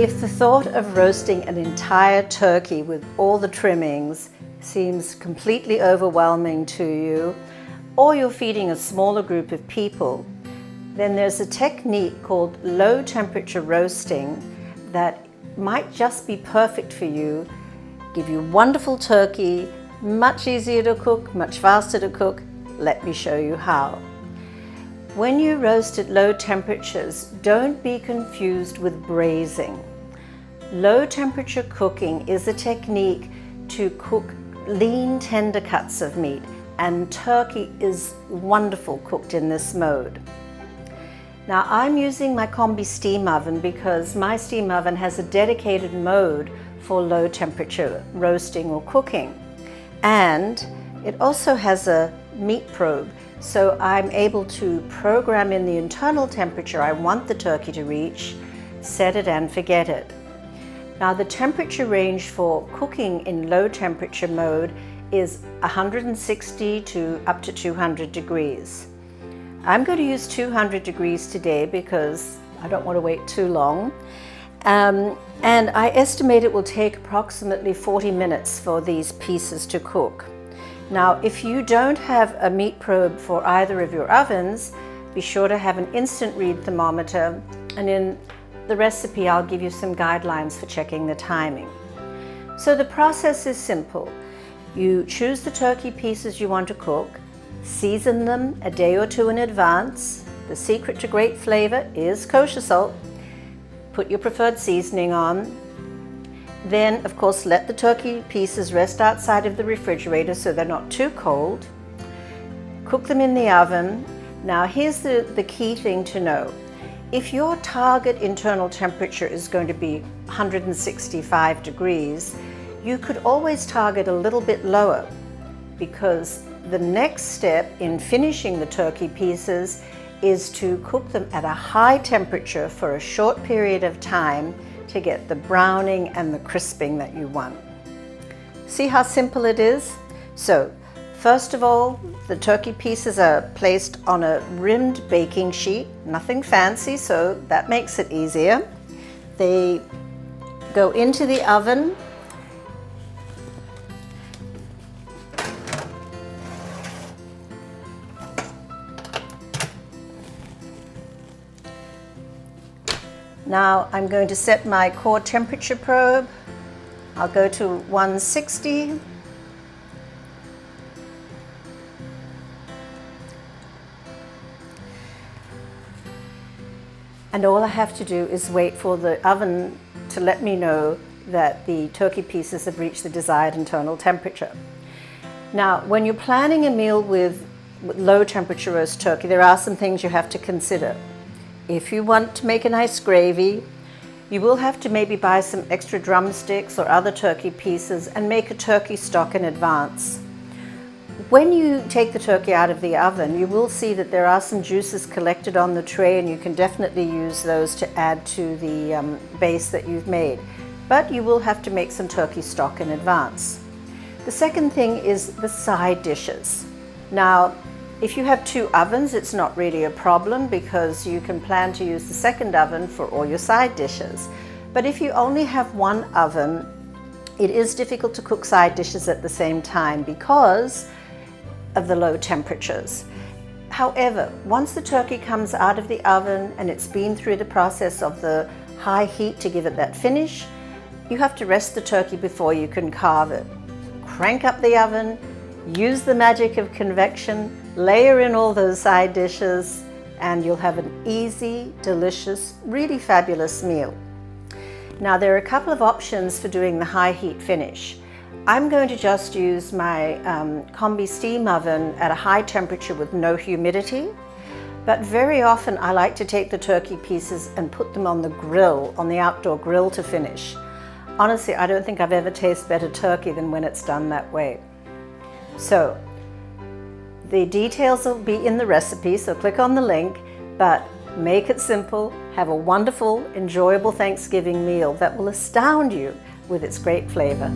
If the thought of roasting an entire turkey with all the trimmings seems completely overwhelming to you, or you're feeding a smaller group of people, then there's a technique called low temperature roasting that might just be perfect for you, give you wonderful turkey, much easier to cook, much faster to cook. Let me show you how. When you roast at low temperatures, don't be confused with braising. Low temperature cooking is a technique to cook lean, tender cuts of meat, and turkey is wonderful cooked in this mode. Now, I'm using my combi steam oven because my steam oven has a dedicated mode for low temperature roasting or cooking. And it also has a meat probe, so I'm able to program in the internal temperature I want the turkey to reach, set it and forget it. Now, the temperature range for cooking in low temperature mode is 160 to up to 200 degrees. I'm going to use 200 degrees today because I don't want to wait too long. And I estimate it will take approximately 40 minutes for these pieces to cook. Now, if you don't have a meat probe for either of your ovens, be sure to have an instant read thermometer, and in the recipe I'll give you some guidelines for checking the timing. So the process is simple. You choose the turkey pieces you want to cook, season them a day or two in advance. The secret to great flavor is kosher salt. Put your preferred seasoning on. Then, of course, let the turkey pieces rest outside of the refrigerator so they're not too cold. Cook them in the oven. Now, here's the key thing to know. If your target internal temperature is going to be 165 degrees, you could always target a little bit lower, because the next step in finishing the turkey pieces is to cook them at a high temperature for a short period of time to get the browning and the crisping that you want. See how simple it is? So, first of all, the turkey pieces are placed on a rimmed baking sheet, nothing fancy, so that makes it easier. They go into the oven. Now I'm going to set my core temperature probe. I'll go to 160. And all I have to do is wait for the oven to let me know that the turkey pieces have reached the desired internal temperature. Now, when you're planning a meal with low temperature roast turkey, there are some things you have to consider. If you want to make a nice gravy, you will have to maybe buy some extra drumsticks or other turkey pieces and make a turkey stock in advance. When you take the turkey out of the oven, you will see that there are some juices collected on the tray, and you can definitely use those to add to the base that you've made. But you will have to make some turkey stock in advance. The second thing is the side dishes. Now, if you have two ovens, it's not really a problem because you can plan to use the second oven for all your side dishes. But if you only have one oven, it is difficult to cook side dishes at the same time because of the low temperatures. However, once the turkey comes out of the oven and it's been through the process of the high heat to give it that finish, you have to rest the turkey before you can carve it. Crank up the oven, use the magic of convection, layer in all those side dishes, and you'll have an easy, delicious, really fabulous meal. Now, there are a couple of options for doing the high heat finish. I'm going to just use my combi steam oven at a high temperature with no humidity, but very often I like to take the turkey pieces and put them on the grill, on the outdoor grill to finish. Honestly, I don't think I've ever tasted better turkey than when it's done that way. So, the details will be in the recipe, so click on the link, but make it simple, have a wonderful, enjoyable Thanksgiving meal that will astound you with its great flavor.